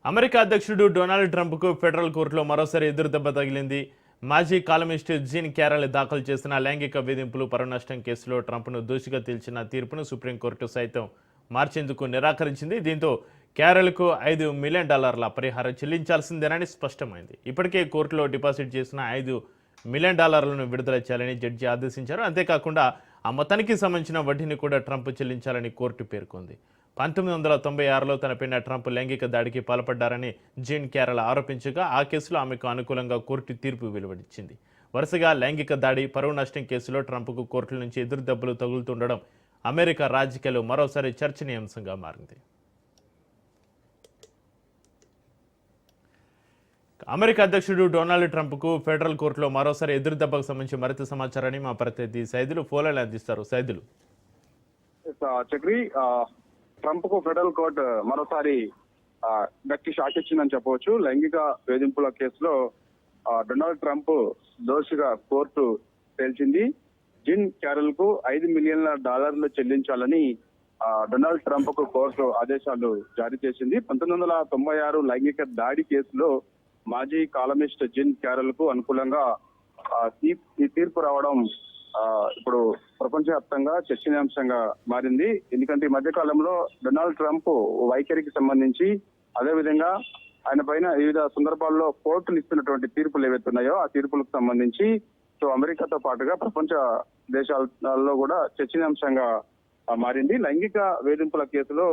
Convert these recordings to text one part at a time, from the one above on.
America అధ్యక్షుడు Donald ట్రంప్కు federal కోర్టులో మరోసారి ఎదురుదెబ్బ తగిలింది. మాజీ కాలమిస్ట్ జీన్ క్యారల్ దాఖలు చేసిన లైంగిక వేధింపులు పరువు కేసులో ట్రంప్ను దోషిగా తేల్చిన తీర్పును సుప్రీంకోర్టు సైతం మార్చేందుకు నిరాకరించింది. దీంతో క్యారల్కు $5 మిలియన్ పరిహారం చెల్లించాల్సిందేనని స్పష్టమైంది. ఇప్పటికే కోర్టులో డిపాజిట్ చేసిన $5 మిలియన్ విడుదల చేయాలని జడ్జి ఆదేశించారు. అంతేకాకుండా ఆ మొత్తానికి సంబంధించిన వడ్డీని కూడా ట్రంప్ చెల్లించాలని కోర్టు పేర్కొంది. 1996లో తనపైన ట్రంప్ లైంగిక దాడికి పాల్పడ్డారని జీన్ క్యారల్ ఆరోపించగా ఆ కేసులో ఆమెకు అనుకూలంగా కోర్టు తీర్పు వెలువడించింది. వరుసగా లైంగిక దాడి, పరువు నష్టం కేసులో ట్రంప్కు కోర్టుల నుంచి ఎదురు దెబ్బలు తగులుతుండడం అమెరికా రాజకీయాలు మరోసారి చర్చనీయాంశంగా మారింది. అమెరికా అధ్యక్షుడు డొనాల్డ్ ట్రంప్కు ఫెడరల్ కోర్టులో మరోసారి ఎదురుదెబ్బకు సంబంధించి మరింత సమాచారాన్ని మా ప్రతినిధి సైదులు ఫోన్లో అందిస్తారు. సైదులు, చక్రి, ట్రంప్ కు ఫెడరల్ కోర్టు మరోసారి గట్టి షాక్ ఇచ్చిందని చెప్పవచ్చు. లైంగిక వేధింపుల కేసులో డొనాల్డ్ ట్రంప్ దోషిగా కోర్టు తేల్చింది. జిన్ క్యారల్ కు $5 మిలియన్ల చెల్లించాలని డొనాల్డ్ ట్రంప్ కు కోర్టు ఆదేశాలు జారీ చేసింది. 1996 లైంగిక దాడి కేసులో మాజీ కాలమిస్ట్ జిన్ క్యారల్ కు అనుకూలంగా ఈ తీర్పు రావడం ఇప్పుడు ప్రపంచవ్యాప్తంగా చర్చనీయాంశంగా మారింది. ఎందుకంటే ఈ మధ్య కాలంలో డొనాల్డ్ ట్రంప్ వైఖరికి సంబంధించి, అదేవిధంగా ఆయన పైన వివిధ సందర్భాల్లో కోర్టులు ఇస్తున్నటువంటి తీర్పులు ఏవైతున్నాయో ఆ తీర్పులకు సంబంధించి అమెరికాతో పాటుగా ప్రపంచ దేశాలలో కూడా చర్చనీయాంశంగా మారింది. లైంగిక వేధింపుల కేసులో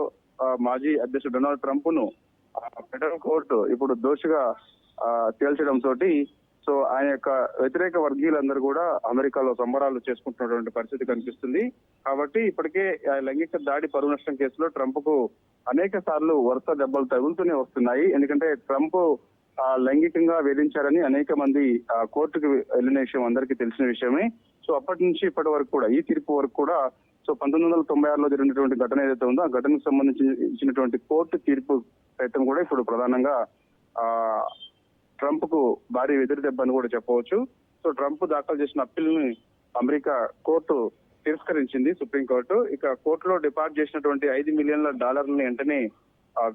మాజీ అధ్యక్షుడు డొనాల్డ్ ట్రంప్ ను ఫెడరల్ కోర్టు ఇప్పుడు దోషిగా తేల్చడంతో ఆయన యొక్క వ్యతిరేక వర్గీయులందరూ కూడా అమెరికాలో సంబరాలు చేసుకుంటున్నటువంటి పరిస్థితి కనిపిస్తుంది. కాబట్టి ఇప్పటికే లైంగిక దాడి, పరువు నష్టం కేసులో ట్రంప్ కు అనేక సార్లు వరుస దెబ్బలు తగులుతూనే వస్తున్నాయి. ఎందుకంటే ట్రంప్ లైంగికంగా వేధించారని అనేక మంది కోర్టుకు వెళ్లిన విషయం అందరికీ తెలిసిన విషయమే. అప్పటి నుంచి ఇప్పటి వరకు కూడా, ఈ తీర్పు వరకు కూడా 1996లో జరిగినటువంటి ఘటన ఏదైతే ఉందో ఆ ఘటనకు సంబంధించి ఇచ్చినటువంటి కోర్టు తీర్పు సైతం కూడా ఇప్పుడు ప్రధానంగా ట్రంప్ కు భారీ ఎదురు దెబ్బ అని కూడా చెప్పవచ్చు. ట్రంప్ దాఖలు చేసిన అప్పీల్ ని అమెరికా కోర్టు తిరస్కరించింది, సుప్రీంకోర్టు. ఇక కోర్టులో డిపాజిట్ చేసినటువంటి $5 మిలియన్ల వెంటనే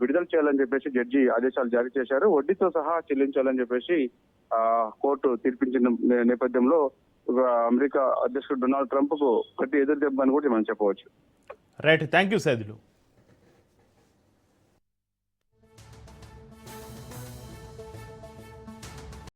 విడుదల చేయాలని చెప్పేసి జడ్జి ఆదేశాలు జారీ చేశారు. వడ్డీతో సహా చెల్లించాలని చెప్పేసి కోర్టు తీర్పించిన నేపథ్యంలో అమెరికా అధ్యక్షుడు డొనాల్డ్ ట్రంప్ కు గట్టి ఎదురు దెబ్బ అని కూడా మనం చెప్పవచ్చు. Right, thank you Saidulu.